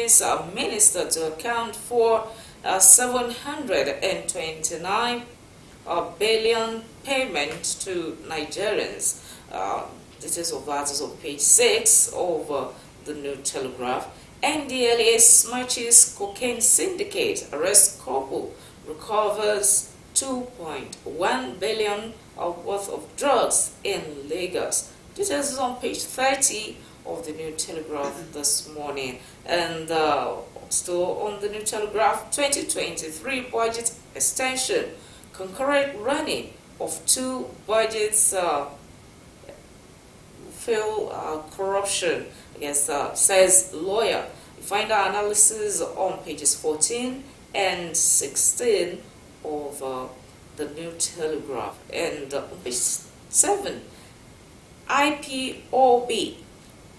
finance minister to account for 729 billion payment to Nigerians. Details of that is on page 6 of the New Telegraph. NDLA smashes cocaine syndicate, arrests couple, recovers 2.1 billion worth of drugs in Lagos. Details is on page 30 of the New Telegraph this morning. And still on the New Telegraph, 2023 budget extension, concurrent running of two budgets fail corruption, says lawyer. You find our analysis on pages 14 and 16 of the New Telegraph. And on page 7, IPOB,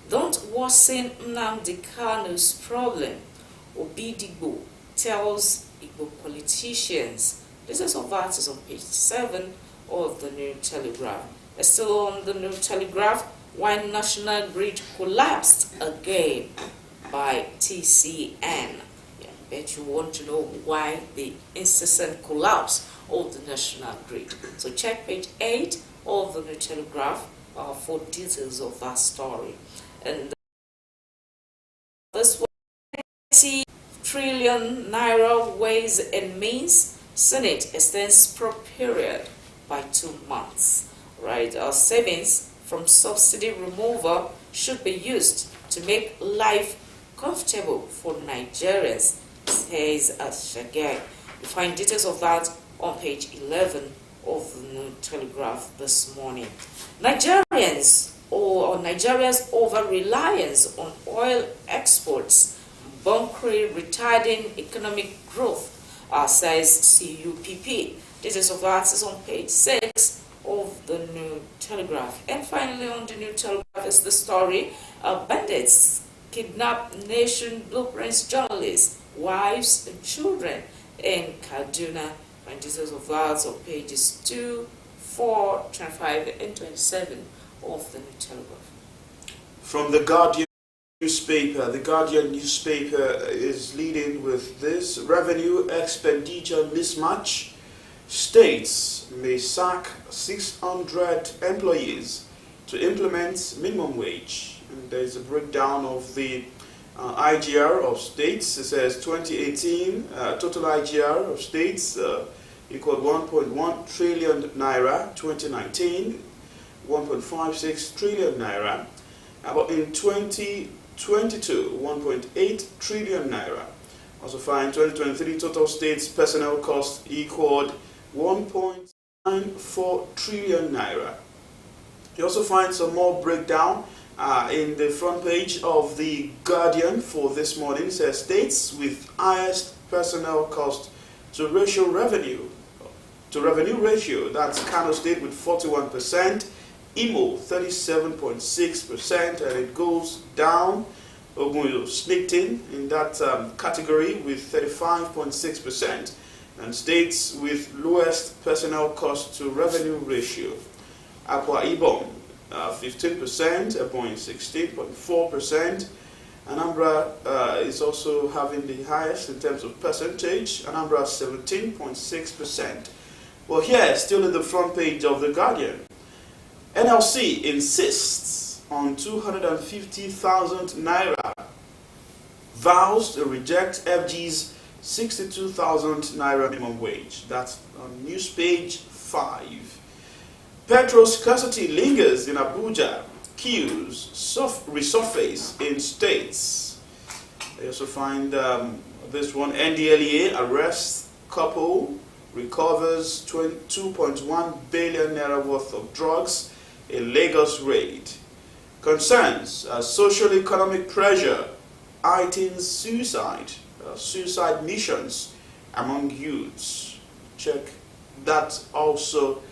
don't worsen Nnamdi Kanu's problem, Obidigbo tells Igbo politicians. This is of that is on page 7 of the New Telegraph. Still on the New Telegraph, why national grid collapsed again by TCN. I bet you want to know why the incessant collapse of the national grid. So check page 8 of the New Telegraph for details of that story. And this 20 trillion naira Ways and Means, Senate extends probe period by 2 months. Right, our savings from subsidy removal should be used to make life comfortable for Nigerians, says Osrc. You find details of that on page 11 of the New Telegraph this morning. Nigeria's over-reliance on oil exports bunkering retarding economic growth, says CUPP. Details of that is on page 6 of the New Telegraph. And finally on the New Telegraph is the story of bandits kidnap nation blueprints journalists, wives and children in Kaduna. And details of that on pages 2, 4, 25 and 27 of the New Telegraph. From the Guardian newspaper, the Guardian newspaper is leading with this: revenue expenditure mismatch. States may sack 600 employees to implement minimum wage. And there's a breakdown of the IGR of states. It says 2018 total IGR of states equaled 1.1 trillion naira. 2019, 1.56 trillion naira. But in 2022, 1.8 trillion naira. Also find 2023 total states personnel cost equaled 1.94 trillion naira. You also find some more breakdown in the front page of the Guardian for this morning. It says states with highest personnel cost to revenue ratio. That's Kano State with 41%, Imo 37.6%, and it goes down. Ogun sneaked in that category with 35.6%. And states with lowest personnel cost to revenue ratio: Akwa Ibom 15%, Ebonyi 16.4%. Anambra is also having the highest in terms of percentage. Anambra 17.6%. Well, here, still in the front page of the Guardian, NLC insists on 250,000 naira, vows to reject FG's 62,000 naira minimum wage. That's on news page 5. Petrol scarcity lingers in Abuja. Queues resurface in states. You also find this one: NDLA arrests couple, recovers 2.1 billion naira worth of drugs in Lagos raid. Concerns social economic pressure heightens suicide missions among youths. Check that also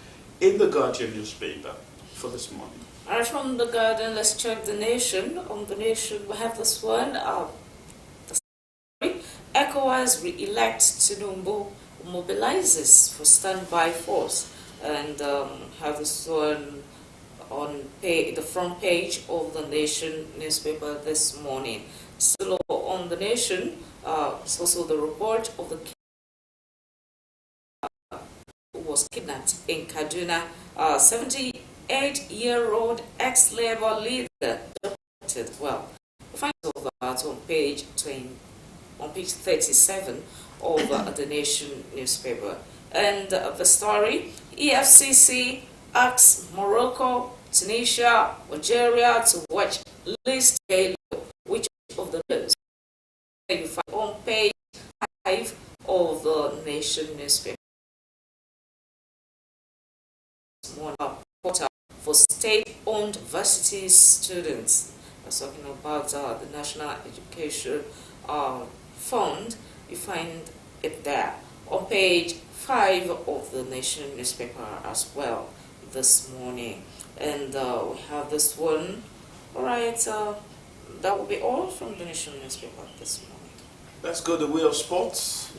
in the Guardian newspaper for this morning. Alright, from the Guardian, let's check the Nation. On the Nation, we have this one. ECOWAS re-elect Tinubu, mobilizes for standby force, and have this one on the front page of the Nation newspaper this morning. Still on the Nation, it's also the report of the who was kidnapped in Kaduna. 78-year-old ex-Labour leader deported. Well, you find all that on page 37 of the Nation newspaper. And the story: EFCC asks Morocco, Tunisia, Algeria to watch list Halo. Which of the news you find on page 5 of the Nation newspaper. Portal for state-owned varsity students. We're talking about the National Education Fund. You find it there on page 5 of the Nation newspaper as well this morning. And we have this one. All right, that will be all from the Nation newspaper this morning. Let's go the way of sports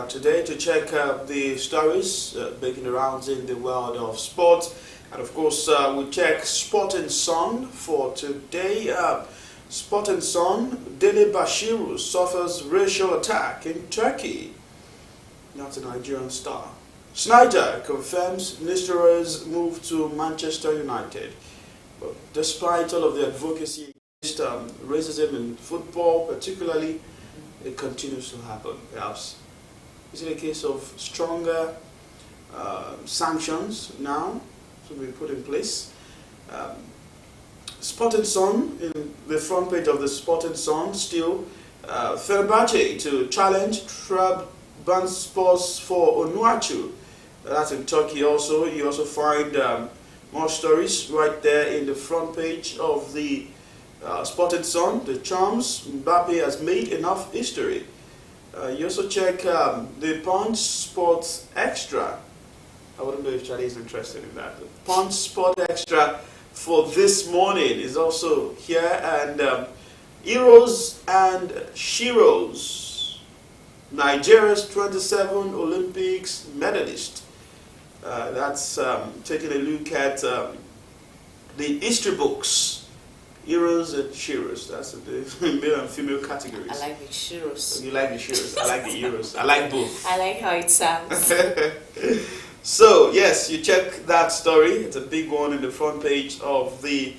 today to check the stories making the rounds in the world of sport. And of course, we'll check Sport and Sun for today. Sport and Sun: Dele Bashiru suffers racial attack in Turkey. That's a Nigerian star. Snyder confirms Nistelrooy's move to Manchester United. But despite all of the advocacy against racism in football, particularly, it continues to happen. Perhaps is it a case of stronger sanctions now to be put in place? Sport and Sun, in the front page of the Sport and Sun, still Fenerbahce to challenge Trabzonspor for Onuachu. That's in Turkey also. You also find more stories right there in the front page of the Sport and Sun. The Charms: Mbappe has made enough history. You also check the Punch Sports Extra. I wouldn't know if Charlie is interested in that. The Punch Sport Extra for this morning is also here, and Heroes and Sheroes, Nigeria's 27 Olympics medalist. That's taking a look at the history books. Heroes and Sheroes. That's the male and female categories. I like the Sheroes. You like the Sheroes. I like the Heroes. I like both. I like how it sounds. So, yes, you check that story. It's a big one in the front page of the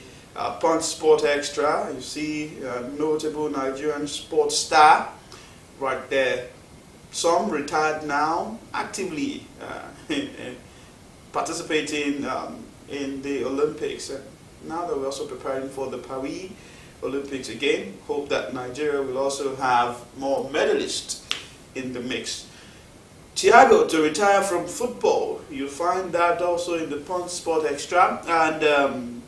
Punch Sport Extra. You see notable Nigerian sports star right there. Some retired now, actively participating in the Olympics. Now that we're also preparing for the Paris Olympics again, hope that Nigeria will also have more medalists in the mix. Thiago to retire from football. You'll find that also in the Punch Sport Extra. And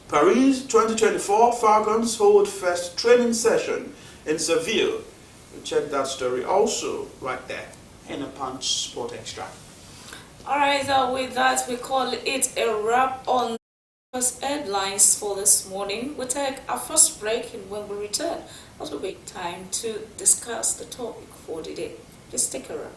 Paris 2024 Falcons hold first training session in Seville. We'll check that story also right there in the Punch Sport Extra. All right, with that, we call it a wrap on first headlines for this morning. We'll take our first break, and when we return, it will be time to discuss the topic for the day. Please stick around.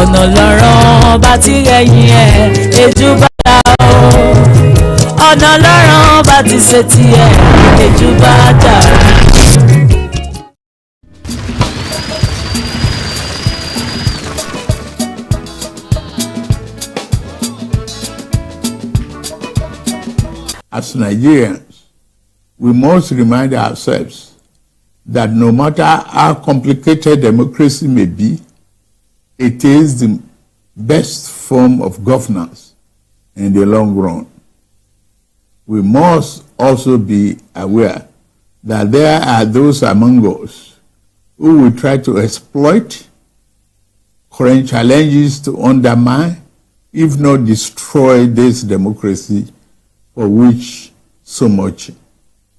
ọ̀nà lọ́rọ̀ bá ti rẹ̀yìn ẹ̀ ejú bá dá o ọ̀nà lọ́rọ̀ bá ti ṣe tiẹ̀ ejú bá dá o. as Nigerians, we must remind ourselves that no matter how complicated democracy may be, it is the best form of governance in the long run. We must also be aware that there are those among us who will try to exploit current challenges to undermine, if not destroy, this democracy for which so much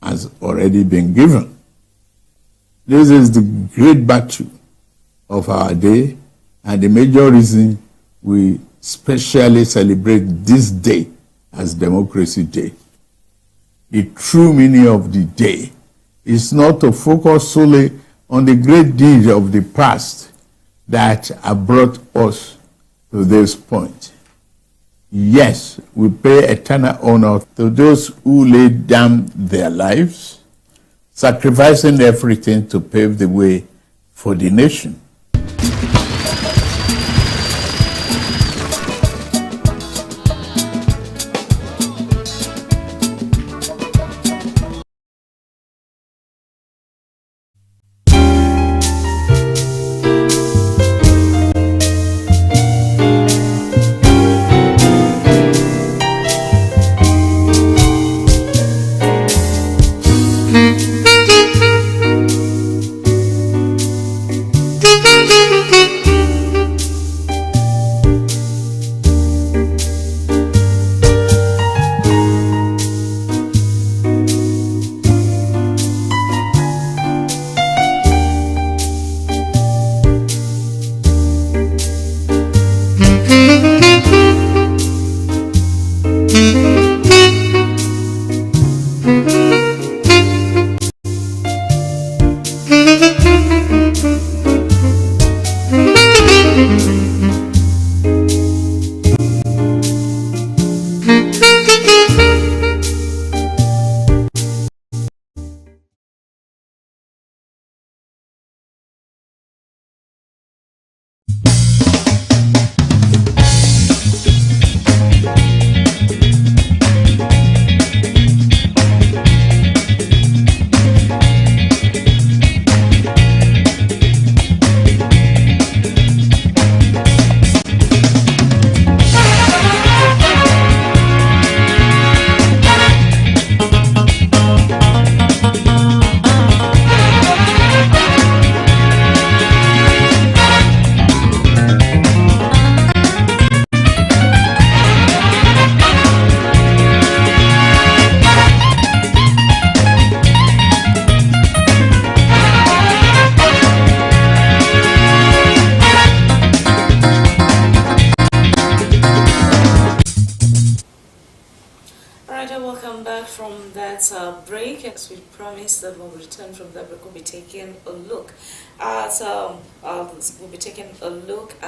has already been given. This is the great battle of our day and the major reason we specially celebrate this day as Democracy Day. The true meaning of the day is not to focus solely on the great deeds of the past that have brought us to this point. Yes, we pay eternal honor to those who laid down their lives, sacrificing everything to pave the way for the nation. Break, as we promised that when we return from that break, we'll be taking a look at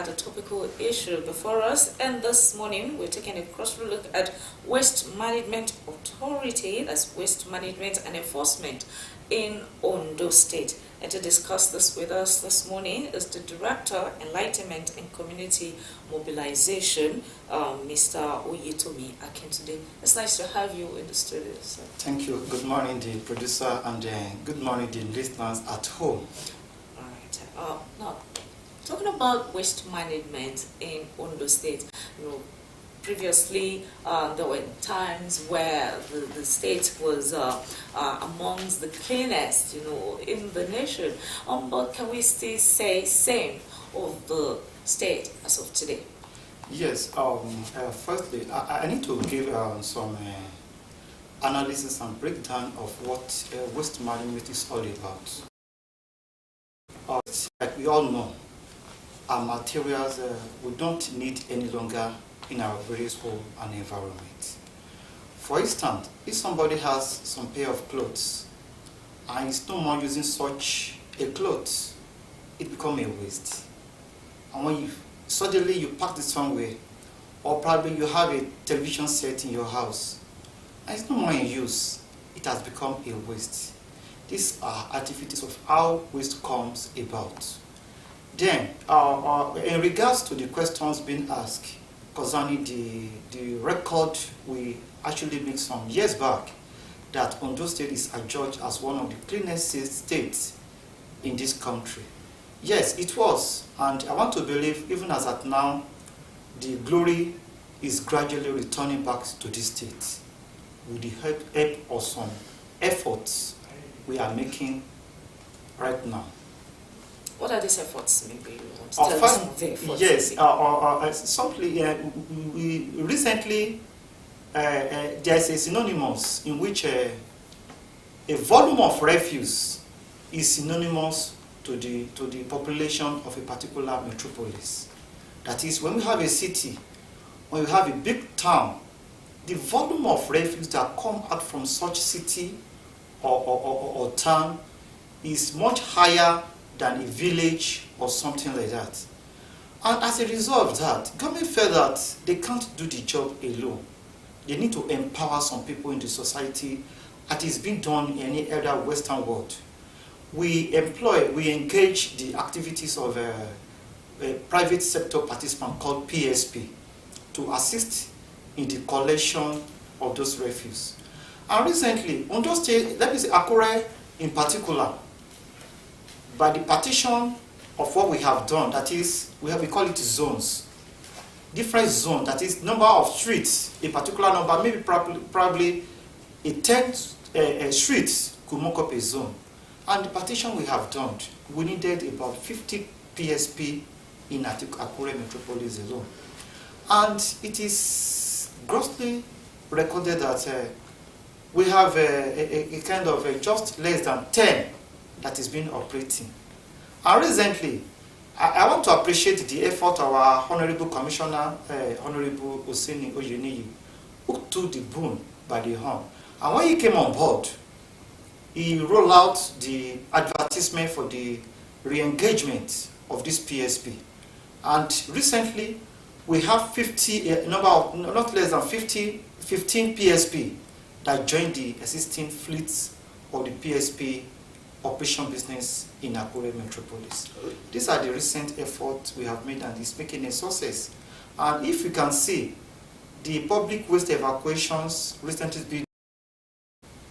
a topical issue before us. And this morning, we're taking a cross look at Waste Management Authority, that's Waste Management and Enforcement in Ondo State. And to discuss this with us this morning is the Director, Enlightenment and Community Mobilization, Mr. Oyetomi Akintunde. It's nice to have you in the studio, sir. Thank you. Good morning, the producer, and good morning, the listeners at home. All right. Now, talking about waste management in Ondo State, previously, there were times where the state was amongst the cleanest, in the nation. But can we still say same of the state as of today? Yes. Firstly, I need to give some analysis and breakdown of what waste management is all about. Like we all know, our materials we don't need any longer in our various home and environment. For instance, if somebody has some pair of clothes and is no more using such a clothes, it becomes a waste. And when suddenly you pack it somewhere, or probably you have a television set in your house and it's no more in use, it has become a waste. These are activities of how waste comes about. Then, in regards to the questions being asked, concerning the record we actually made some years back, that Ondo State is adjudged as one of the cleanest states in this country. Yes, it was, and I want to believe even as at now, the glory is gradually returning back to this state with the help of some efforts we are making right now. What are these efforts? Maybe you want to tell us some of the efforts. Yes, we recently there's a synonymous in which a volume of refuse is synonymous to the population of a particular metropolis. That is, when we have a city, when we have a big town, the volume of refuse that come out from such city or town is much higher than a village or something like that. And as a result of that, government felt that they can't do the job alone. They need to empower some people in the society, as is being done in any other Western world. We engage the activities of a private sector participant called PSP to assist in the collection of those refuse. And recently, Ondo State, let me say Akure in particular, by the partition of what we have done, that is, we call it zones. Different zones, that is, number of streets, a particular number, maybe probably a 10 streets could make up a zone. And the partition we have done, we needed about 50 PSP in Akure metropolis alone. And it is grossly recorded that we have a kind of just less than 10 that is being operating. And recently, I want to appreciate the effort of our Honorable Commissioner, Honorable Oseni Oyeniyi, who took the boon by the horn. And when he came on board, he rolled out the advertisement for the re-engagement of this PSP. And recently, we have 50, not less than 15 PSP that joined the existing fleets of the PSP operation business in Akure metropolis. These are the recent efforts we have made, and it's making a success. And if you can see, the public waste evacuations recently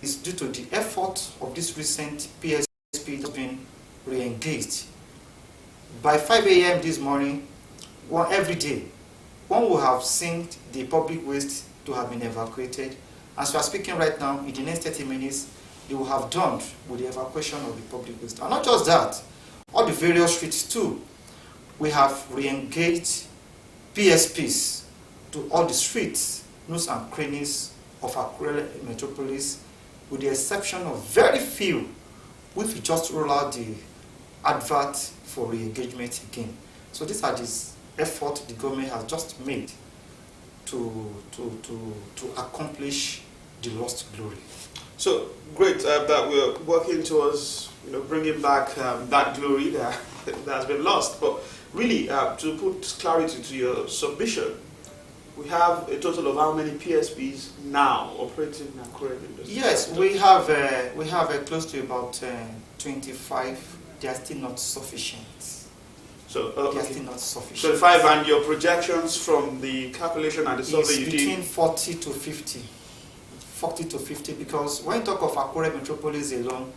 is due to the effort of this recent PSP that's been re-engaged. By 5 a.m. this morning, every day, one will have seen the public waste to have been evacuated. As we are speaking right now, in the next 30 minutes, they will have done with the evacuation of the public waste. And not just that, all the various streets too, we have re-engaged PSPs to all the streets, nooks and crannies of Akure metropolis, with the exception of very few, which we just roll out the advert for re-engagement again. So these are the efforts the government has just made to accomplish the lost glory. So great that we're working towards bringing back that glory that has been lost. But really, to put clarity to your submission, we have a total of how many PSPs now operating in Akure industry? Yes, we have close to about 25. They are still not sufficient. So they are still not sufficient. 25, and your projections from the calculation and the survey you did? Between 40 to 50. 40 to 50, because when you talk of Akure metropolis alone,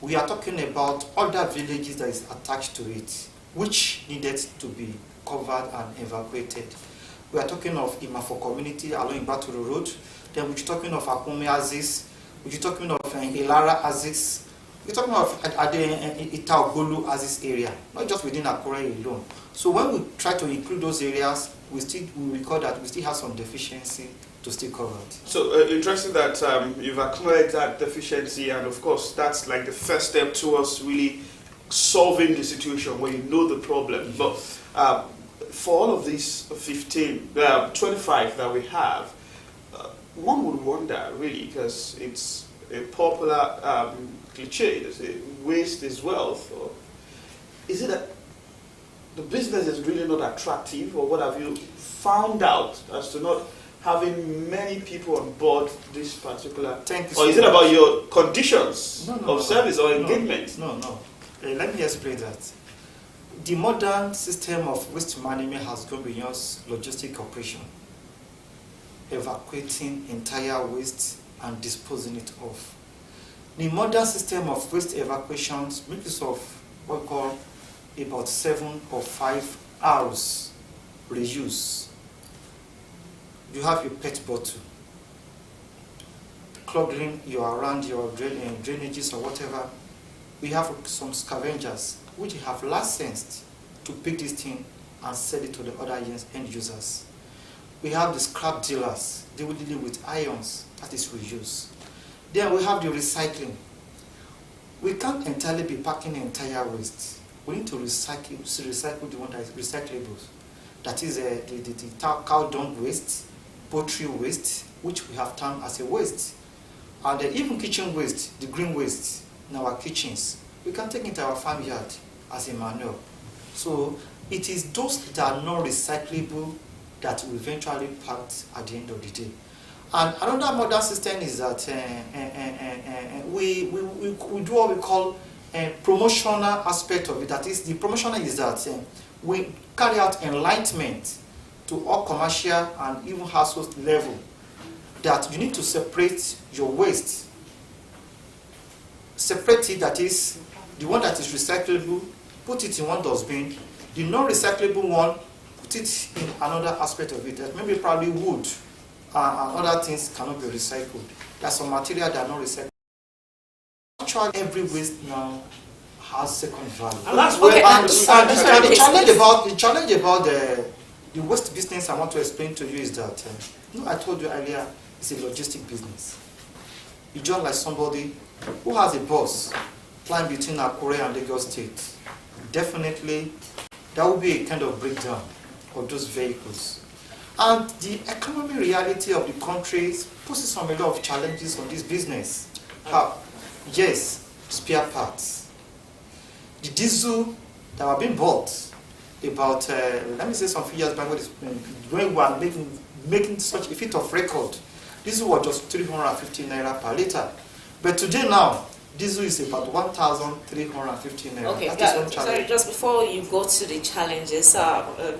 we are talking about other villages that is attached to it, which needed to be covered and evacuated. We are talking of Imafo community along Baturu Road, then we're talking of Akume Aziz, we're talking of Ilara Aziz, we're talking of Itaogolu Aziz area, not just within Akure alone. So when we try to include those areas, we record that we still have some deficiency to still cover it. So interesting that you've acknowledged that deficiency, and of course that's like the first step towards really solving the situation where you know the problem. But for all of these 25 that we have, one would wonder really, because it's a popular cliche, they say waste is wealth, or is it that the business is really not attractive, or what have you found out as to not having many people on board this particular? Or is it about your conditions of service or engagement? No. Let me explain that. The modern system of waste management has gone beyond logistic operation, evacuating entire waste and disposing it off. The modern system of waste evacuations makes use of what we call about 7 or 5 hours reuse. You have your PET bottle, clogging around your drainages or whatever. We have some scavengers which have licensed to pick this thing and sell it to the other end users. We have the scrap dealers, they will deal with ions, that is reuse. Then we have the recycling. We can't entirely be packing entire waste. We need to recycle the one that is recyclable. That is the cow dung waste, poultry waste, which we have termed as a waste. And even kitchen waste, the green waste in our kitchens, we can take it to our farmyard as a manure. So it is those that are not recyclable that we eventually packed at the end of the day. And another modern system is that we do what we call a promotional aspect of it. That is, the promotional is that we carry out enlightenment to all commercial and even household level that you need to separate your waste. Separate it, that is, the one that is recyclable, put it in one dustbin. The non-recyclable one, put it in another aspect of it. That maybe probably wood and other things cannot be recycled. There are some material that are not recyclable. Actually, every waste now has second value. And that's where the challenge about the waste business I want to explain to you is that I told you earlier, it's a logistic business. It's just like somebody who has a bus flying between Akure and Lagos State. Definitely, that will be a kind of breakdown of those vehicles. And the economic reality of the country poses some a lot of challenges on this business. Yes, spare parts. The diesel that were being bought about, let me say some few years back, when we were making such a feat of record, diesel was just 350 naira per liter. But today now, diesel is about 1,350 naira. Okay, sorry, just before you go to the challenges,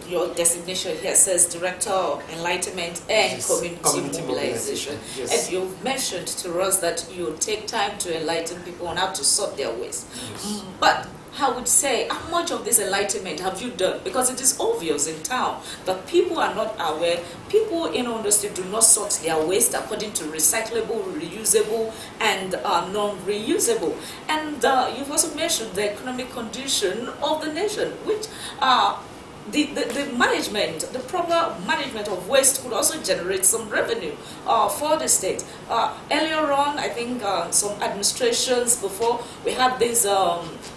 your designation here says Director of Enlightenment and Community Mobilization. Yes. And you've mentioned to us that you take time to enlighten people on how to sort their waste. Yes. But I would say, how much of this enlightenment have you done? Because it is obvious in town that people are not aware. People in the state do not sort their waste according to recyclable, reusable, and non-reusable. And you've also mentioned the economic condition of the nation, which the management, the proper management of waste could also generate some revenue for the state. Earlier on, I think some administrations before, we had this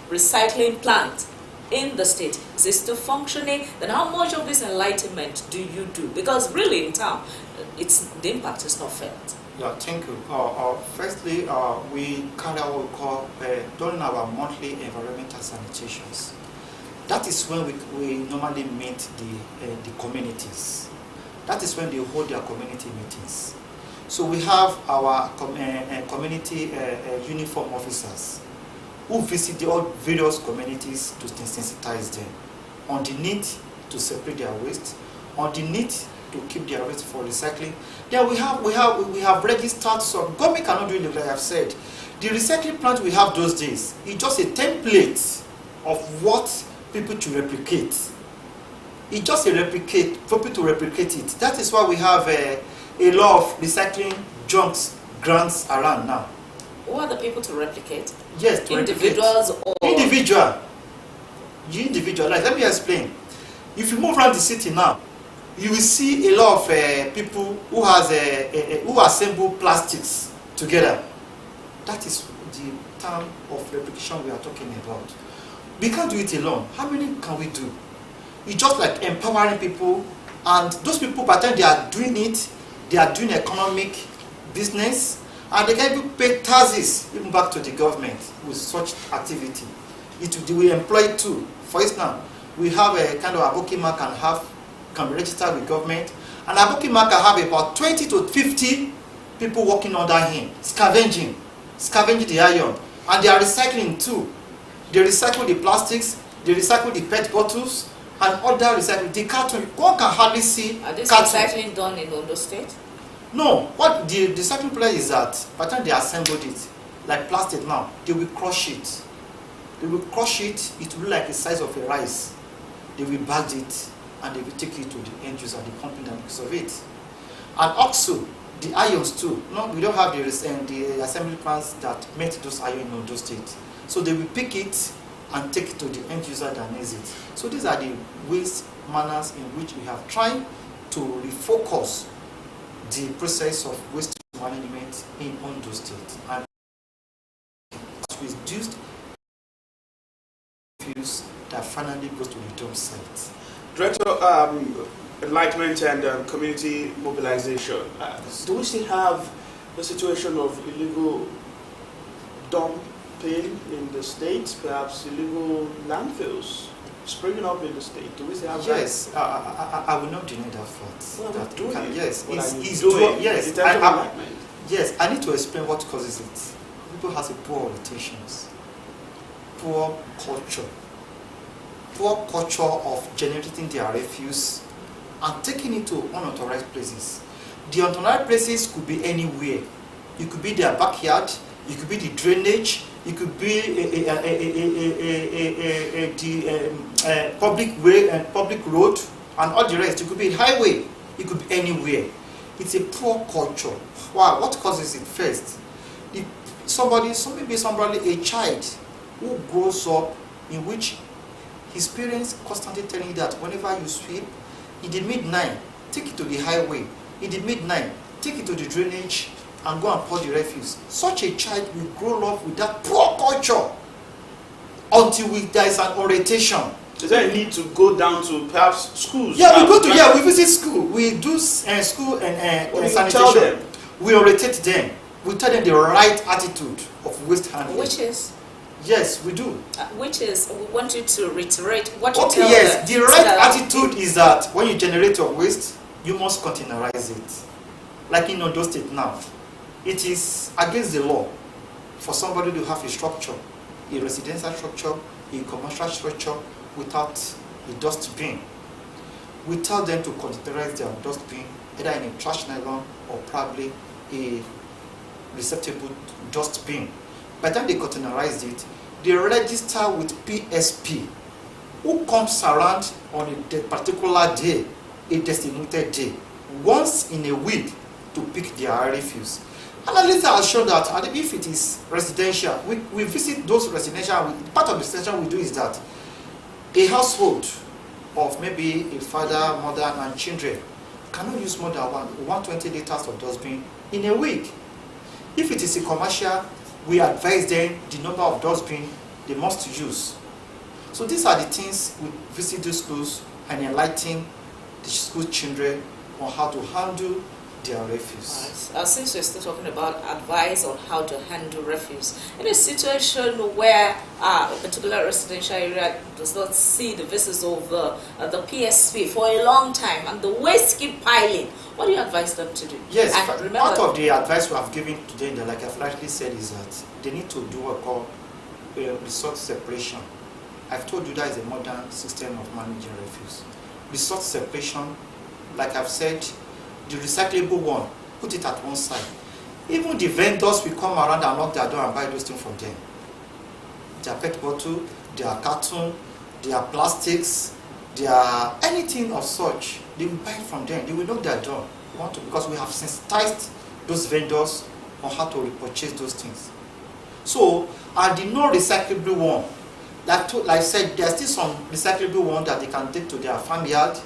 recycling plant in the state. Is it still functioning? Then how much of this enlightenment do you do? Because really in town, the impact is not felt. Yeah, thank you. Firstly, we carry out what we call during our monthly environmental sanitations. That is when we normally meet the communities. That is when they hold their community meetings. So we have our community uniform officers who visit all various communities to sensitize them on the need to separate their waste, on the need to keep their waste for recycling. Then we have registered some. Government cannot do it like I have said. The recycling plant we have those days is just a template of what people to replicate. It's just a replicate for people to replicate it. That is why we have a lot of recycling grants around now. Who are the people to replicate? Yes, to individuals replicate. Or Individual. Like, let me explain. If you move around the city now, you will see a lot of people who who assemble plastics together. That is the term of replication we are talking about. We can't do it alone. How many can we do? It's just like empowering people, and those people, by the time they are doing it, they are doing economic business, and they can even pay taxes even back to the government with such activity. They will employ too. For instance, we have a kind of aboki man can be registered with government, and aboki man can have about 20 to 50 people working under him, scavenging the iron, and they are recycling too. They recycle the plastics, They recycle the PET bottles and other recycling. The carton, one can hardly see. Are this carton. recycling done in Ondo State? No, what the recycling place is that by the time they assembled it, like plastic now, they will crush it. They will crush it, it will be like the size of a rice. They will bag it and they will take it to the end user, the company that makes of it. And also, the ions too. No, we don't have the assembly plants that make those ions in Ondo State. So they will pick it and take it to the end user that needs it. So these are the ways, manners in which we have tried to refocus the process of waste management in Ondo State and reduced refuse that finally goes to the dump site. Director, Enlightenment and Community Mobilization. Do we still have the situation of illegal dumping in the state, perhaps illegal landfills springing up in the state? Do we still have that? Yes, I will not deny that fact. Well, that doing it. yes, He's doing. Yes, yes, I need to explain what causes it. People have a poor orientations, poor culture of generating their refuse and taking it to unauthorized places. The unauthorized places could be anywhere. It could be their backyard, it could be the drainage, it could be the public way and public road and all the rest. It could be a highway, it could be anywhere. It's a poor culture. Wow, what causes it first? If maybe a child who grows up in which his parents constantly telling you that whenever you sweep, in the midnight, take it to the highway. In the midnight, take it to the drainage and go and pour the refuse. Such a child will grow up with that poor culture until there is an orientation. Is there a need to go down to perhaps schools? Yeah, we visit school. We do school and sanitation. Tell them? We orientate them. We tell them the right attitude of waste handling. Which is? Yes, we do. Which is, we want you to reiterate what you tell Okay, yes. them. The right attitude is that when you generate your waste, you must containerize it. Like in Ondo State now, it is against the law for somebody to have a structure, a residential structure, a commercial structure, without a dustbin. We tell them to containerize their dustbin either in a trash nylon or probably a receptacle dustbin. By the time they containerize it, they register with PSP, who comes around on a particular day, a designated day, once in a week to pick their refuse. Analysts have shown that if it is residential, we visit those residential. Part of the residential we do is that a household of maybe a father, mother, and children cannot use more than 120 liters of dustbin in a week. If it is a commercial, we advise them the number of dustbin they must use. So these are the things we visit the schools and enlighten the school children on how to handle their refuse. Since we're still talking about advice on how to handle refuse, in a situation where a particular residential area does not see the visits of the PSP for a long time and the waste keep piling, what do you advise them to do? Yes, and remember, part of the advice we have given to them, like I've rightly said, is that they need to do what we call resource separation. I've told you that is a modern system of managing refuse. Resource separation, like I've said, the recyclable one, put it at one side. Even the vendors will come around and knock their door and buy those things from them. Their PET bottle, their carton, their plastics, their anything of such, they will buy it from them. They will knock their door. Because we have sensitized those vendors on how to repurchase those things. So, and the non-recyclable one, like I said, there's still some recyclable one that they can take to their farmyard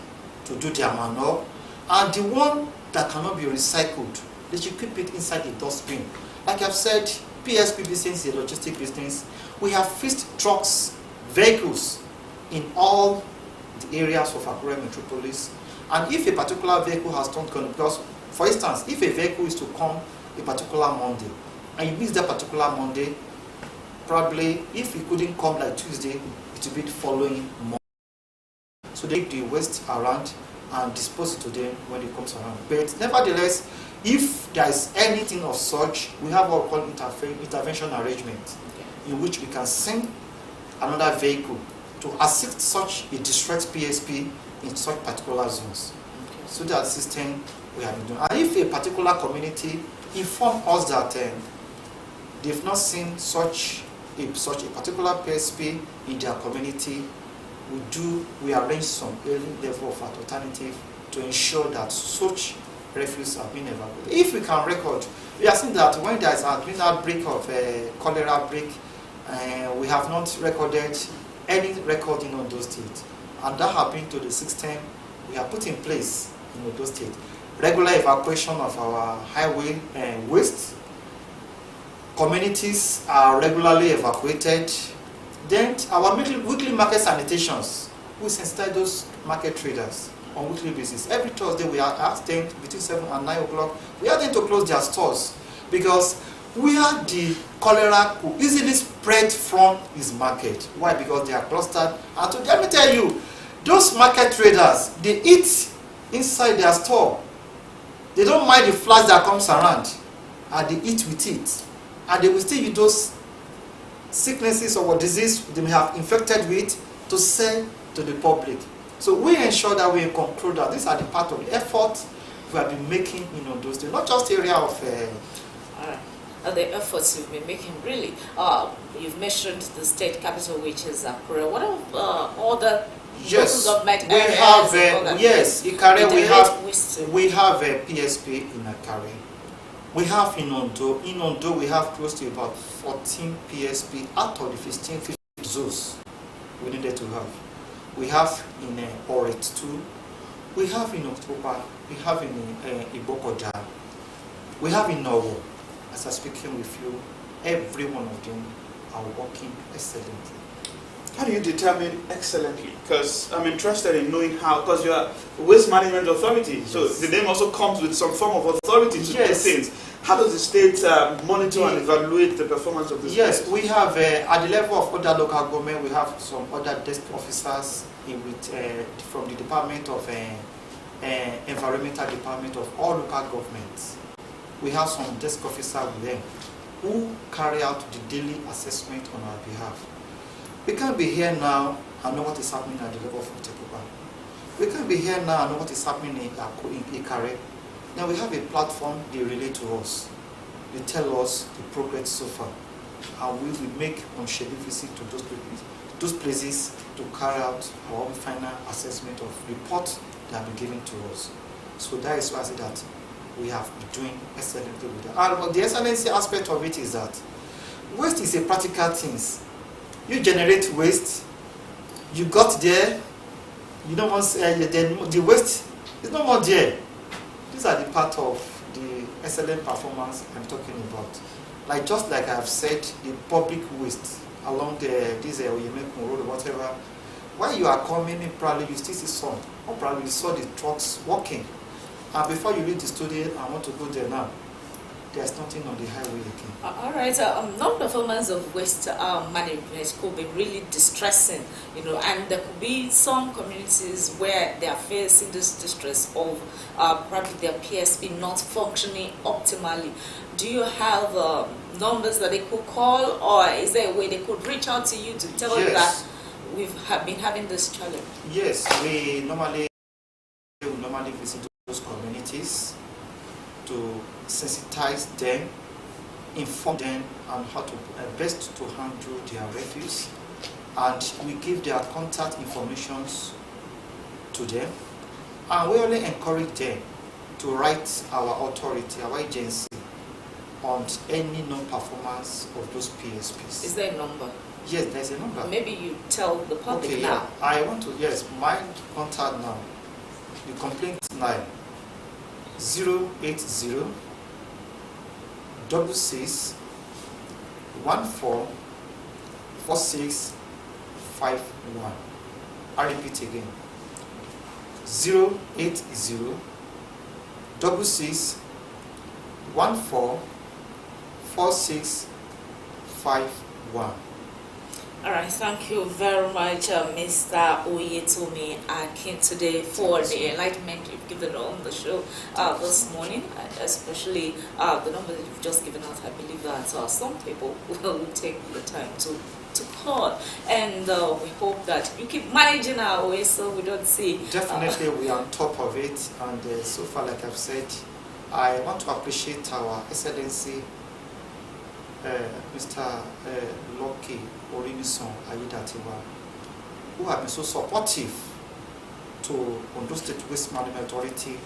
to do their manure. And the one that cannot be recycled, they should keep it inside the dustbin. Like I've said, PSP business is a logistic business. We have fixed trucks, vehicles in all the areas of Akure metropolis. And if a particular vehicle has not gone, because for instance, if a vehicle is to come a particular Monday, and you miss that particular Monday, probably if it couldn't come like Tuesday, it will be the following Monday. So they take the waste around and dispose it to them when it comes around. But nevertheless, if there is anything of such, we have what we call intervention arrangement, in which we can send another vehicle to assist such a distressed PSP in such particular zones. Okay. So that system we have been doing. And if a particular community inform us that they've not seen such a particular PSP in their community, we arrange some early level of alternative to ensure that such refuse have been evacuated. If we can record, we have seen that when there has been an outbreak of cholera outbreak, we have not recorded any record in Ondo State, and that happened to the system we have put in place in Ondo State. Regular evacuation of our highway waste. Communities are regularly evacuated. Then our weekly market sanitations, we sensitize those market traders on weekly basis. Every Thursday we ask them between 7 and 9 o'clock, we ask them to close their stores, because where the cholera could easily spread from is market. Why? Because they are clustered. And let me tell you, those market traders, they eat inside their store. They don't mind the flies that comes around, and they eat with it. And they will still use those sicknesses or disease they may have infected with to sell to the public. So we ensure that we control that. These are the part of the effort we have been making in those days, not just the area of the efforts you've been making, really. You've mentioned the state capital, which is Akure. What are other yes, government we areas? have yes, Ikare, we have a PSP in Akare. We have in Ondo we have close to about 14 PSP out of the 15 zones we needed to have. We have in Osrc 2, we have in October, we have in Ibokoja, we have in Novo. As I'm speaking with you, every one of them are working excellently. How do you determine excellently? Because I'm interested in knowing how, because you are a waste management authority, yes. So the name also comes with some form of authority to do things. How does the state monitor and evaluate the performance of the state? Yes, we have, at the level of other local government, we have some other desk officers from the Department of Environmental Department of all local governments. We have some desk officers with them who carry out the daily assessment on our behalf. We can't be here now and know what is happening at the level of Otepupa. We can't be here now and know what is happening in Ikare. Now we have a platform, they relate to us. They tell us the progress so far. And we will make on-schedule visit to those places to carry out our own final assessment of reports that have been given to us. So that is why I say that we have been doing excellently with that. And the excellency aspect of it is that waste is a practical thing. You generate waste, you got there, you don't want the waste is no more there. These are the part of the excellent performance I'm talking about. Just like I have said, the public waste along this Oyemekun road or whatever, while you are coming in, probably you still see some, or probably you saw the trucks walking. And before you reach the studio, I want to go there now. There's nothing on the highway again. All right, non-performance of waste management could be really distressing, and there could be some communities where they are facing this distress of probably their PSP not functioning optimally. Do you have numbers that they could call, or is there a way they could reach out to you to tell you that we've been having this challenge? Yes, we normally visit those communities to sensitize them, inform them on how to best to handle their refuse, and we give their contact information to them, and we only encourage them to write our authority, our agency, on any non-performance of those PSPs. Is there a number? Yes, there's a number. Maybe you tell the public now. Yeah. I want to, my contact now, the complaint line, 080 66 14 46 51. I repeat again, 080 66 14 46 51. All right, thank you very much, Mr. Oyetomi Akintunde, for the enlightenment you've given on the show this morning, especially the number that you've just given us. I believe that some people will take the time to call, and we hope that you keep managing our way so we don't see. Definitely, we are on top of it, and so far, like I've said, I want to appreciate our Excellency, Mr. Lucky Orimison Ayidatiwa, who have been so supportive to Ondo State Waste Management Authority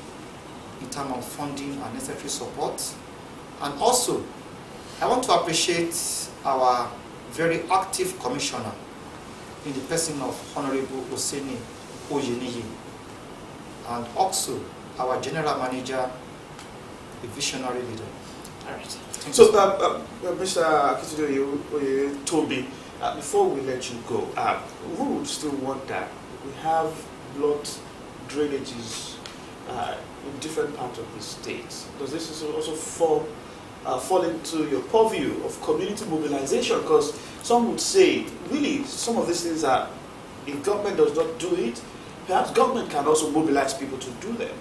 in terms of funding and necessary support. And also, I want to appreciate our very active commissioner in the person of Honorable Oseni Oyeniyi, and also our general manager, a visionary leader. All right. So, Mr. Akintunde Toby, before we let you go, who would still want that? We have blood drainages in different parts of the state. Does this also fall into your purview of community mobilization? Because some would say, really, some of these things are, if government does not do it, perhaps government can also mobilize people to do them.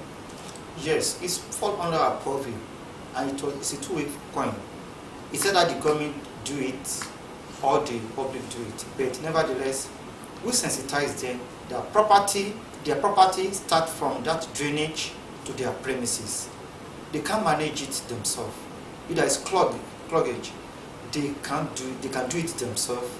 Yes, it's fall under our purview, and it's a two-way coin. It's either the government do it or the public do it, but nevertheless, we sensitize them. Their property start from that drainage to their premises. They can't manage it themselves. If there is cloggage, they can do it themselves.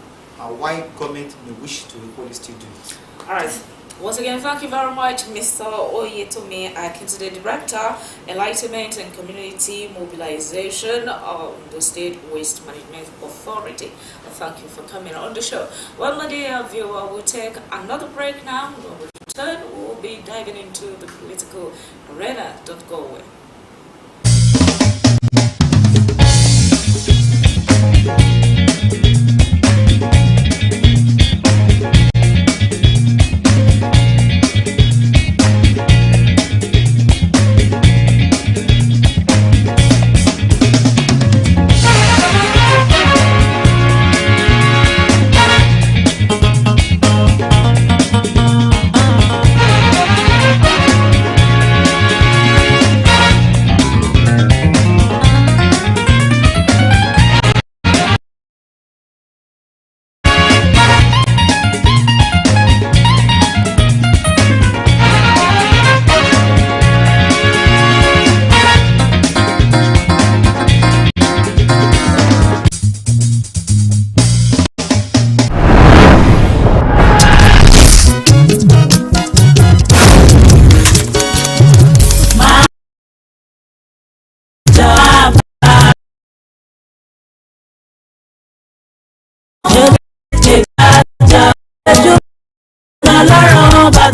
And why government may wish to equally still do it? All right. Once again, thank you very much, Mr. Oyetomi Akintunde, Director, Enlightenment and Community Mobilization of the State Waste Management Authority. Thank you for coming on the show. Well, my dear viewer, we'll take another break now. When we return, we'll be diving into the political arena. Don't go away.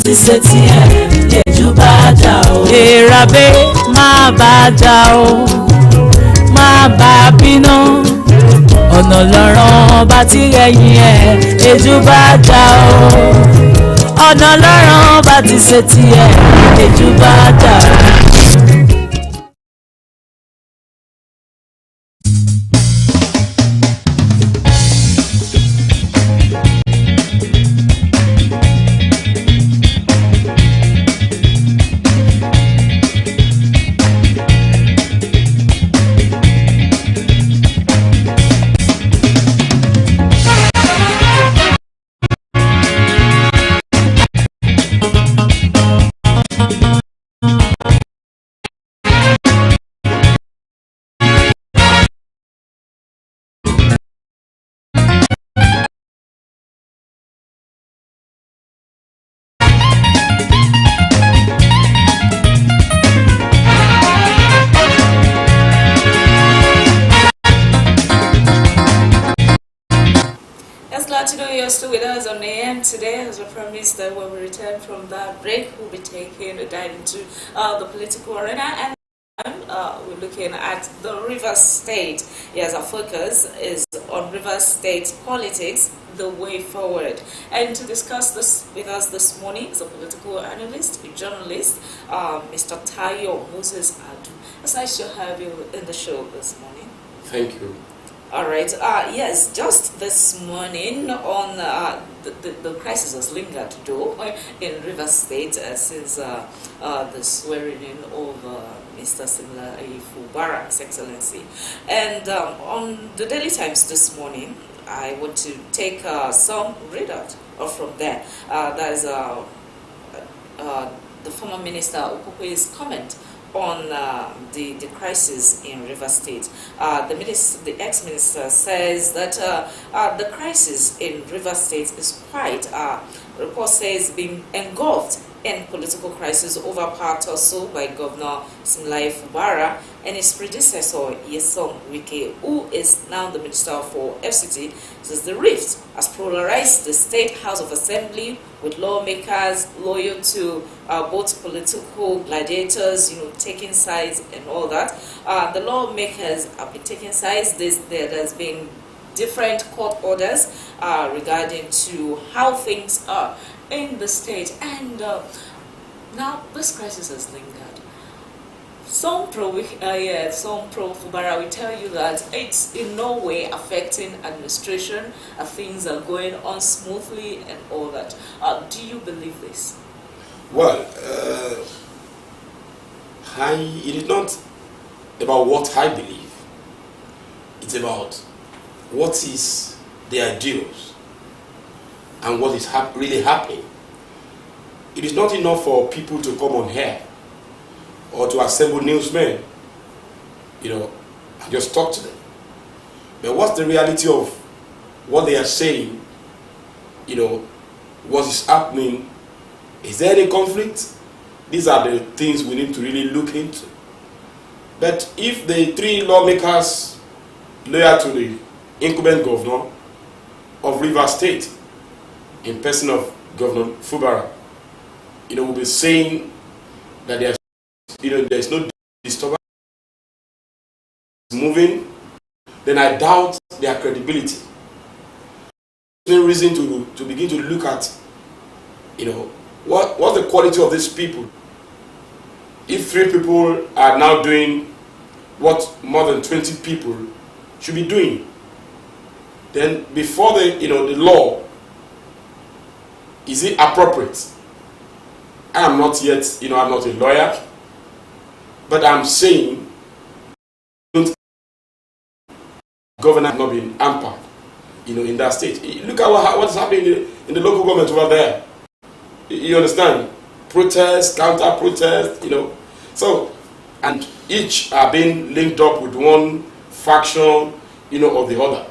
ti ṣe tiẹ̀ lẹ́jú bá jà o. Èràbé má bá jà o, má bá bínú. Ọ̀nà lọ́rọ̀ bá ti rẹ̀yìn ẹ̀ lẹ́jú bá jà o. Ọ̀nà lọ́rọ̀ bá ti ṣe tiẹ̀ lẹ́jú bá jà o. Still with us on AM today. As I promised, that when we return from that break, we'll be taking a dive into the political arena, and we're looking at the Rivers State. Yes, our focus is on Rivers State politics, the way forward. And to discuss this with us this morning is a political analyst, a journalist, Mr. Tayo Moses Adu. It's nice to have you in the show this morning. Thank you. All right. Yes, just this morning on the crisis has lingered though in Rivers State since the swearing in of Mr. Simla Fubara, His Excellency. And on the Daily Times this morning, I want to take some readout from there. That is the former Minister Okokwe's comment on the crisis in Rivers State. The ex-minister says that the crisis in Rivers State is quite, report says, being engulfed in political crisis overpowered also by Governor Simlai Fubara and his predecessor Yesom Wike, who is now the Minister for FCT. Says the rift has polarized the State House of Assembly with lawmakers loyal to both political gladiators, taking sides and all that. The lawmakers have been taking sides. There has been different court orders regarding to how things are in the state, and now this crisis has lingered. Some pro Fubara will tell you that it's in no way affecting administration, things are going on smoothly and all that. Do you believe this? Well, it is not about what I believe. It's about what is the ideals and what is really happening. It is not enough for people to come on here or to assemble newsmen, and just talk to them. But what's the reality of what they are saying? What is happening? Is there any conflict? These are the things we need to really look into. But if the three lawmakers loyal to the incumbent governor of Rivers State, in person of Governor Fubara, will be saying that there's no disturbance moving, then I doubt their credibility. There's no reason to begin to look at, what's the quality of these people. If 3 people are now doing what more than 20 people should be doing, then before the law, is it appropriate? I am not yet, I'm not a lawyer, but I'm saying government not being hampered, in that state. Look at what's happening in the local government over there. You understand? Protest, counter-protest, So, and each are being linked up with one faction, or the other.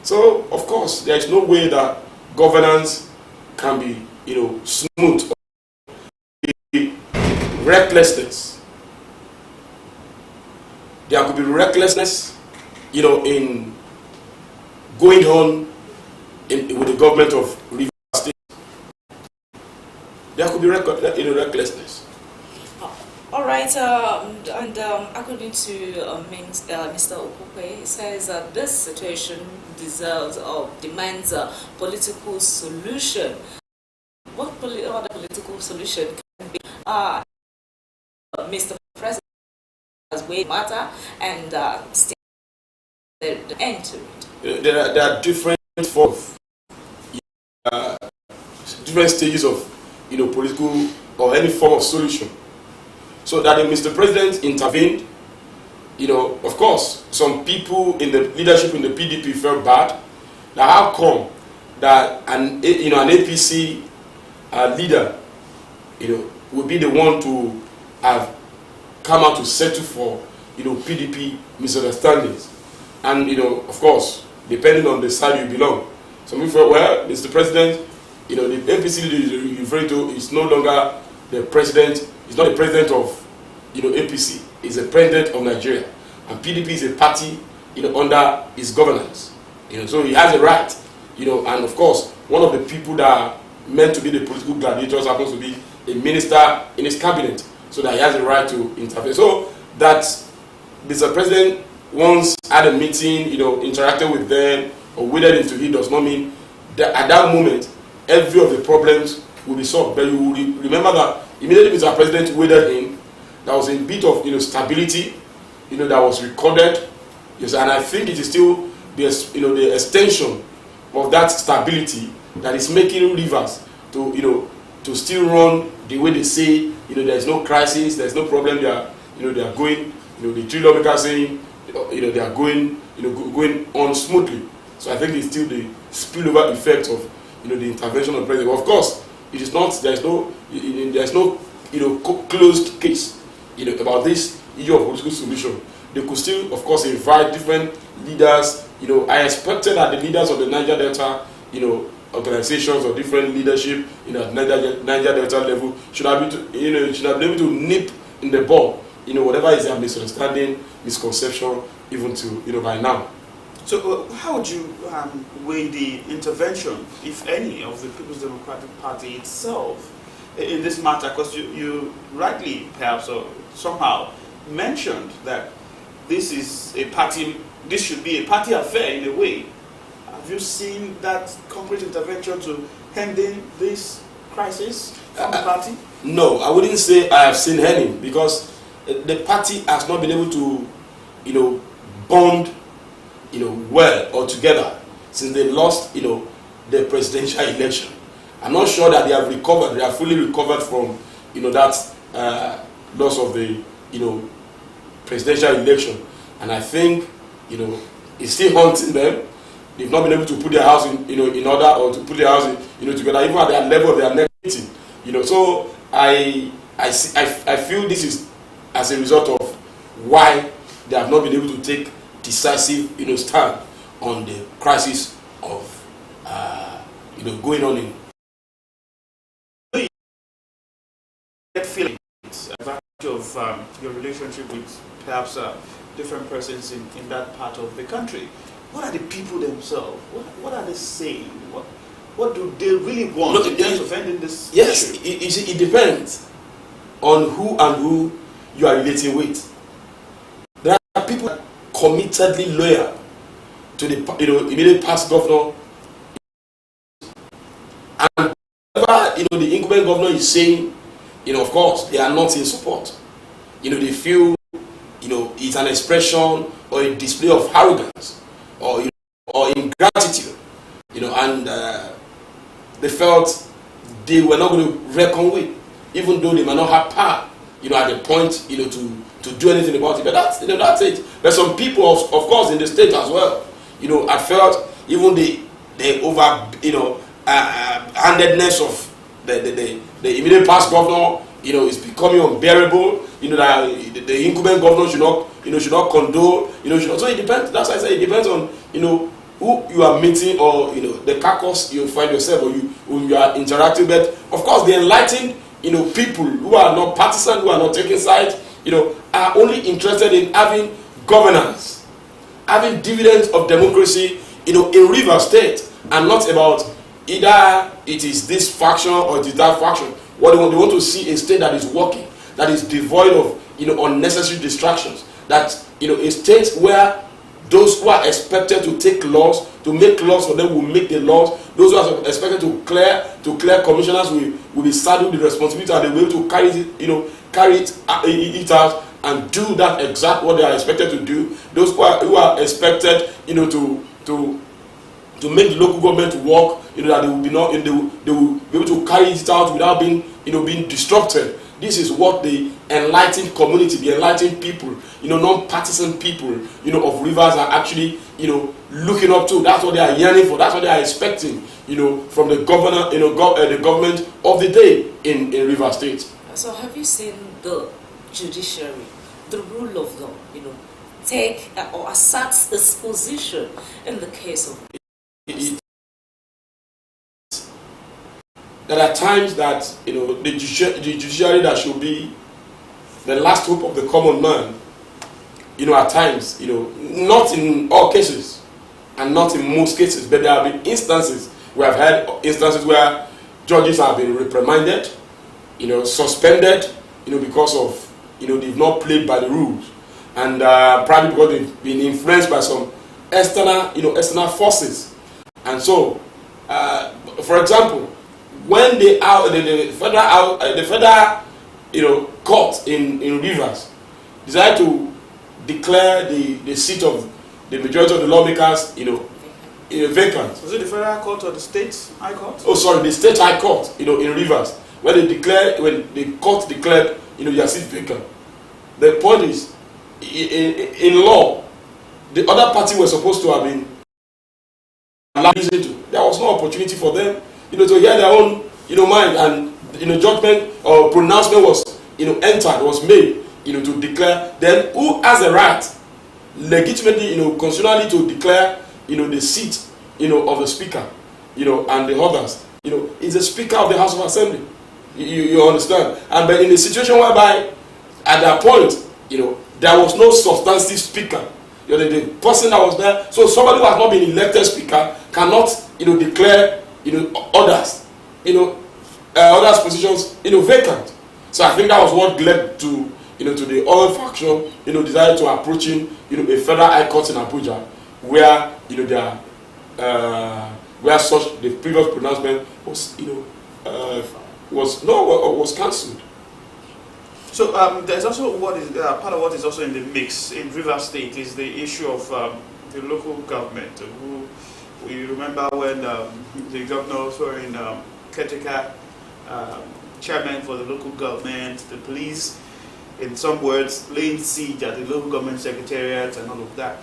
So, of course, there is no way that governance can be, smooth. Recklessness. There could be recklessness, in going on with the government of Rivers State. There could be recklessness. All right, and according to Mr. Okokwe, he says that this situation deserves or demands a political solution. What other political solution can be? Mr. President has weighed matter and state the end to it. There are different forms, different stages of political or any form of solution. So that if Mr. President intervened, of course, some people in the leadership in the PDP felt bad. Now, how come that an APC leader, will be the one to have come out to settle for, PDP misunderstandings? And, of course, depending on the side you belong. Some people felt, well, Mr. President, the APC leader you're referring to is no longer the president. He's not the president of, APC. He's the president of Nigeria. And PDP is a party, under his governance. So he has a right, and of course, one of the people that are meant to be the political gladiators happens to be a minister in his cabinet, so that he has a right to intervene. So that Mr. President once had a meeting, interacted with them or waded into it does not mean that at that moment every of the problems will be solved. But you will remember that immediately Mr. President waded in, there was a bit of stability, that was recorded. Yes, and I think it is still the extension of that stability that is making rivers to still run the way they say. There's no crisis, there's no problem. They are going. The three lawmakers saying they are going on smoothly. So I think it's still the spillover effect of the intervention of the president. Of course, it is not. There's no closed case about this issue of political solution. They could still, of course, invite different leaders. I expected that the leaders of the Niger Delta, organizations or different leadership at Niger Delta level should have been able to nip in the bud, whatever is their misunderstanding, misconception, even to by now. So how would you weigh the intervention, if any, of the People's Democratic Party itself in this matter? Because you rightly, perhaps, or somehow mentioned that this should be a party affair in a way. Have you seen that concrete intervention to ending this crisis from the party? No, I wouldn't say I have seen any, because the party has not been able to, bond, well or together since they lost, the presidential election. I'm not sure that they have recovered. They are fully recovered from, that loss of the, presidential election. And I think, it's still haunting them. They've not been able to put their house in order, or to put their house together, even at their level of their next meeting. So I feel this is as a result of why they have not been able to take decisive stand on the crisis of going on in. Get feelings about your relationship with perhaps different persons in that part of the country. What are the people themselves? What are they saying? What do they really want in terms of ending this issue? Yes, it depends on who you are relating with. There are people committedly loyal to the immediate past governor, and whatever the incumbent governor is saying, of course they are not in support. They feel it's an expression or a display of arrogance or ingratitude, and they felt they were not going to reckon with, even though they might not have power, at the point, to do anything about it. But that's it. There's some people, of course, in the state as well, I felt even the over, handedness of the immediate past governor, is becoming unbearable. That the incumbent governor should not condone. So it depends. That's why I say it depends on who you are meeting, or the caucus you find yourself, or who you are interacting with. Of course, the enlightened people who are not partisan, who are not taking sides, are only interested in having governance, having dividends of democracy, in Rivers State, and not about either it is this faction or it is that faction. What they want to see a state that is working, that is devoid of unnecessary distractions, that a state where those who are expected to take laws, to make laws for them, will make the laws. Those who are expected to clear commissioners will be saddled with the responsibility, and they will be able to carry it out and do that exact what they are expected to do. Those who are expected to make the local government work, that they will be able to carry it out without being disrupted. This is what the enlightened community, the enlightened people, non-partisan people, of Rivers are actually, looking up to. That's what they are yearning for. That's what they are expecting, from the governor, the government of the day in Rivers State. So have you seen the judiciary, the rule of law, take or assert its position in the case of? There are times that the judiciary that should be the last hope of the common man, at times, not in all cases and not in most cases, but there have been instances, we have had instances where judges have been reprimanded, suspended, because of, they've not played by the rules, and probably because they've been influenced by some external forces. And so, for example, when the federal court in Rivers decided to declare the seat of the majority of the lawmakers, vacant. Was it the federal court or the state high court? Oh, sorry, the state high court, in Rivers, when the court declared, their seat vacant. The point is, in law, the other party was supposed to have been allowed to. There was no opportunity for them, to hear their own, mind, and judgment or pronouncement was, entered, was made, to declare. Then who has the right, legitimately, constitutionally, to declare, the seat, of the speaker, and the others, is the speaker of the House of Assembly. You understand? And but in a situation whereby, at that point, there was no substantive speaker. The person that was there, so somebody who has not been elected speaker cannot, declare, others, others positions, vacant. So I think that was what led to, to the other faction, decided to approaching, a federal high court in Abuja, where, where such the previous pronouncement was, was cancelled. So there's also what is part of what is also in the mix in Rivers State is the issue of the local government. Who we remember when the governor were in caretaker chairman for the local government, the police, in some words, laying siege at the local government secretariat and all of that.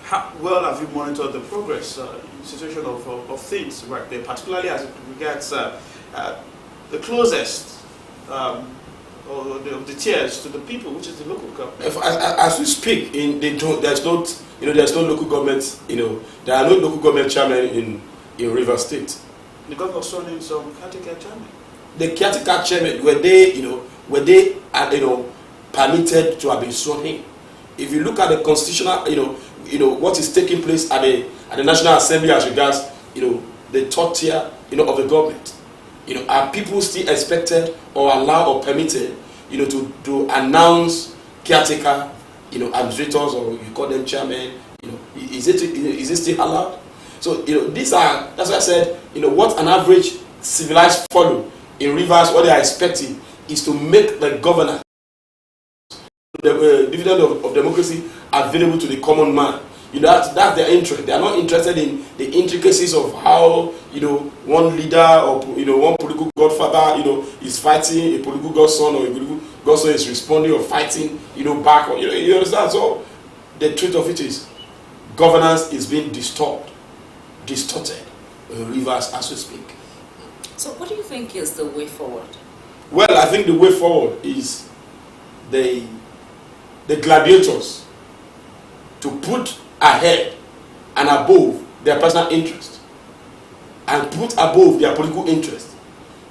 How well have you monitored the progress, situation of things right there, particularly as it regards the closest or the tiers to the people, which is the local government? As we speak, there's no local government. There are no local government chairmen in Rivers State. The governor sworn in some caretaker chairman. The caretaker chairman were they permitted to have been sworn in. If you look at the constitutional, what is taking place at the National Assembly as regards, the third tier, of the government. Are people still expected or allowed or permitted, to announce caretaker, administrators, or you call them chairmen? Is it still allowed? So these are, that's why I said, what an average civilized follow in Rivers, what they are expecting is to make the governance, the dividend of democracy available to the common man. That's their interest. They are not interested in the intricacies of how one leader or one political godfather is fighting a political godson, or a political godson is responding or fighting back. Or, you understand? So the truth of it is, governance is being distorted in Rivers as we speak. So what do you think is the way forward? Well, I think the way forward is the gladiators to put ahead and above their personal interest, and put above their political interest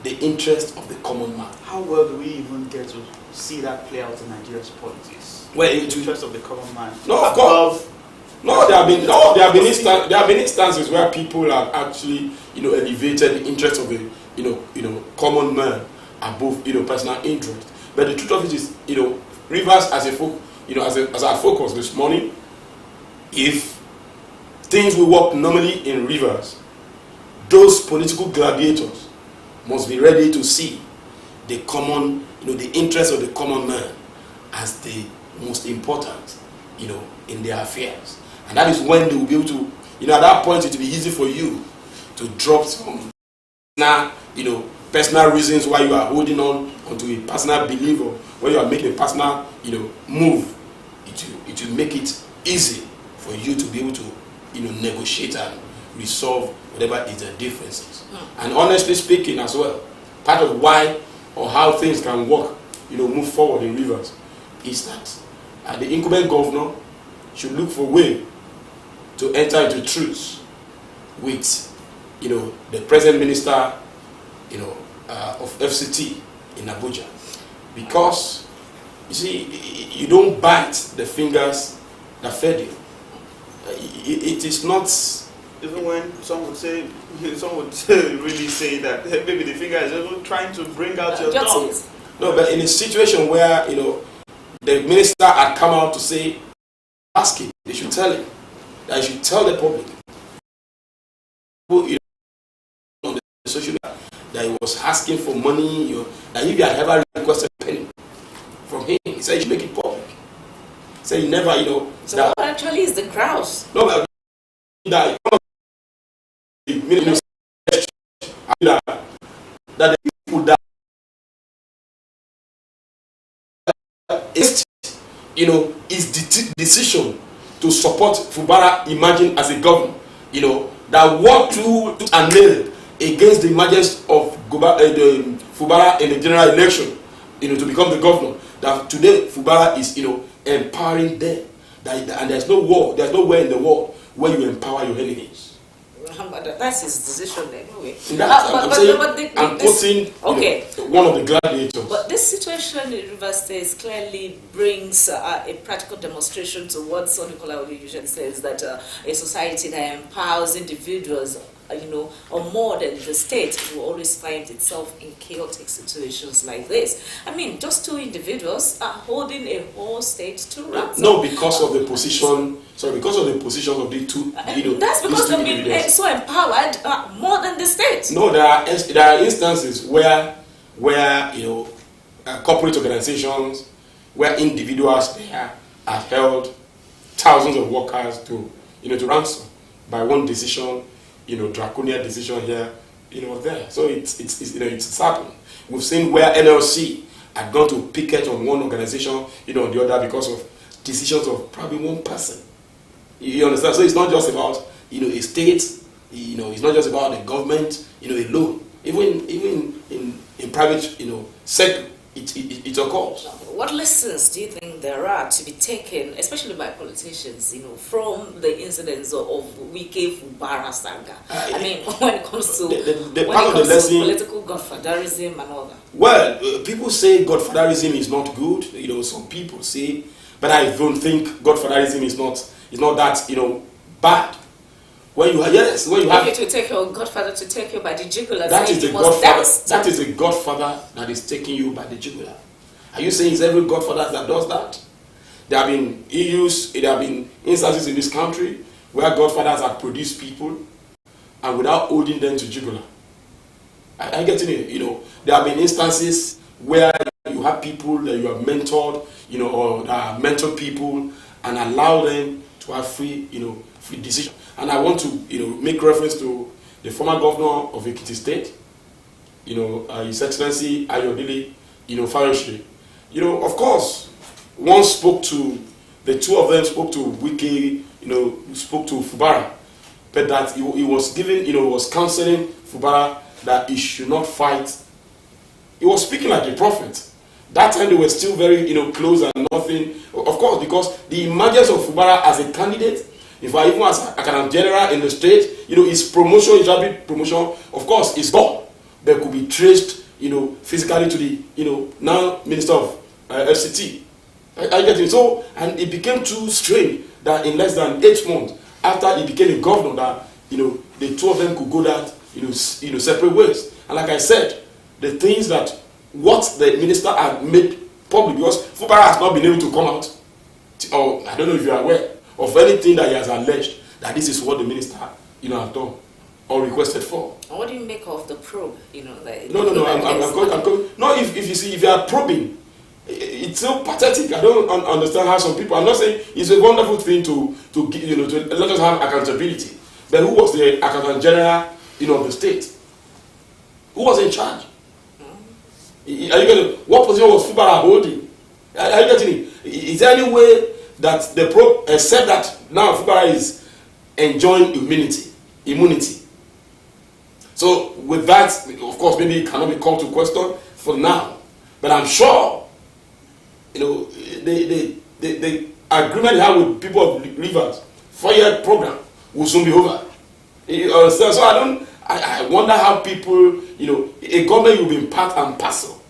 the interest of the common man. How well do we even get to see that play out in Nigeria's politics? Well, the interest of the common man. No, of course. No, there have been instances where people have actually elevated the interest of the common man above personal interest. But the truth of it is, Rivers as our focus this morning, if things will work normally in Rivers, those political gladiators must be ready to see the common, the interest of the common man as the most important, in their affairs. And that is when they will be able to, at that point it will be easy for you to drop some personal reasons why you are holding on onto a personal belief, or why you are making a personal, move. It will make it easy for you to be able to, negotiate and resolve whatever is the differences. And honestly speaking as well, part of why or how things can work, move forward in Rivers, is that the incumbent governor should look for a way to enter into truce with, the present minister, of FCT in Abuja, because you see, you don't bite the fingers that fed you. It is not. Even when some would really say that maybe the finger is even trying to bring out your tongue. No, but in a situation where the minister had come out to say, ask him, they should tell him, that he should tell the public, on the social media, that he was asking for money, that if he had ever requested a penny from him, he said he should make it public. He said he never, So what actually is the grouse? No, but that the people that is, is the decision to support Fubara emerging as a governor, that walked through and nail against the emergence of Fubara in the general election, to become the governor. That today Fubara is, empowering them. And there's no war, there's nowhere in the world where you empower your enemies. But that's his decision anyway. I'm quoting one of the gladiators. But this situation in River State clearly brings a practical demonstration to what Sonny Kola usually says, that a society that empowers individuals, or more than the state, will always find itself in chaotic situations like this. I mean, just two individuals are holding a whole state to ransom. No, because of the position. Sorry, because of the position of the two. That's because they've been so empowered more than the state. No, there are instances where corporate organizations, where individuals there are held thousands of workers to ransom by one decision, draconian decision here, there. So it's happened. We've seen where NLC had gone to picket on one organization, on the other because of decisions of probably one person. You understand? So it's not just about a state. It's not just about the government. Alone. Even in private sector, it occurs. What lessons do you think there are to be taken, especially by politicians, from the incidents of Wike Fubara saga? I mean, when it comes to political godfatherism and all that. Well, people say godfatherism is not good. Some people say, but I don't think godfatherism is not that bad. When you have to take your godfather to take you by the jugular, that is the godfather. That is a godfather that is taking you by the jugular. Are you saying it's every godfather that does that? There have been instances in this country where godfathers have produced people and without holding them to jugular. I get it. There have been instances where you have people that you have mentored, or that mentor people and allow them to have free decision. And I want to, make reference to the former governor of Ekiti State, His Excellency Ayodele, Fayose. Of course, the two of them spoke to Wike, spoke to Fubara, but that he was giving, was counseling Fubara that he should not fight. He was speaking like a prophet. That time they were still very, close and nothing. Of course, because the emergence of Fubara as a candidate, if I even as a kind of general in the state, his promotion, his rapid promotion, of course, is gone. That could be traced, physically to the, now Minister of FCT. I get it. So, and it became too strange that in less than 8 months after he became a governor, that the two of them could go that separate ways. And like I said, the things that what the minister had made public, because Fubara has not been able to come out, or I don't know if you are aware of anything that he has alleged that this is what the minister has done or requested for. And what do you make of the probe? No. I'm going. No, if you are probing, it's so pathetic. I don't understand how some people. I'm not saying it's a wonderful thing to let us have accountability. But who was the accountant general, of the state? Who was in charge? Are you getting what position was Fubara holding? Are you getting it? Is there any way that the probe, except that now Fubara is enjoying immunity? So with that, of course, maybe it cannot be called to question for now. But I'm sure, the agreement you have with people of Rivers 4-year program will soon be over. You understand? So I wonder how people, a government will be part and parcel.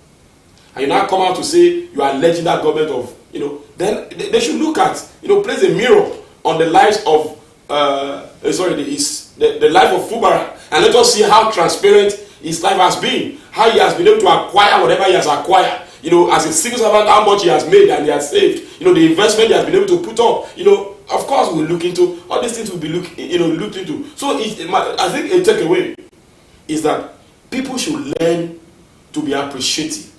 And you now come out to say you are alleging that government of, then they should look at, place a mirror on the lives of, the life of Fubara, and let us see how transparent his life has been, how he has been able to acquire whatever he has acquired, as a civil servant, how much he has made and he has saved, the investment he has been able to put up, of course we'll look into, all these things will be looked into. So I think a takeaway is that people should learn to be appreciative,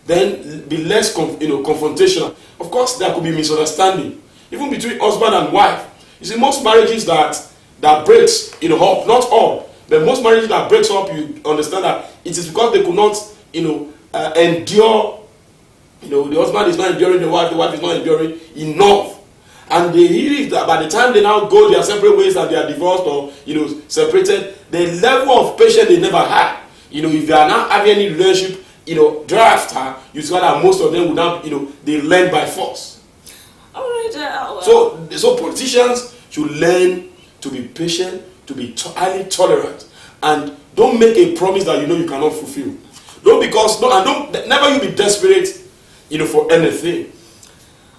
then be less confrontational. Of course there could be misunderstanding, even between husband and wife. You see, most marriages that breaks, up, not all, but most marriages that breaks up, you understand that it is because they could not, endure. The husband is not enduring the wife is not enduring enough. And they hear that by the time they now go their separate ways and they are divorced or, separated, the level of patience they never had. If they are not having any relationship, thereafter, you see that most of them would now, they learn by force. All right. Well. So politicians should learn to be patient, to be highly tolerant, and don't make a promise that you cannot fulfill. Never you be desperate, for anything.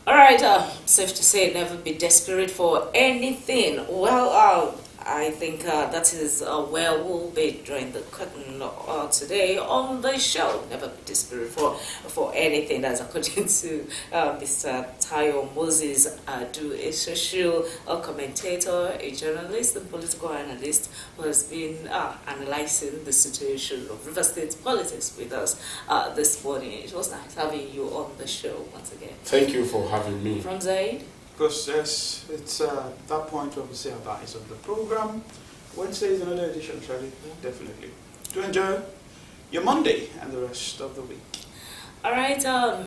All right, safe to say, never be desperate for anything. Well, I think that is where we'll be drawing the curtain today on the show. Never be desperate for anything. That's according to Mr. Tayo Moses, a social commentator, a journalist, and political analyst who has been analyzing the situation of River State politics with us this morning. It was nice having you on the show once again. Thank you for having me. From Zaid? Because yes, it's that point where we say our eyes on the program. Wednesday is another edition, Charlie. Definitely. To enjoy your Monday and the rest of the week. All right.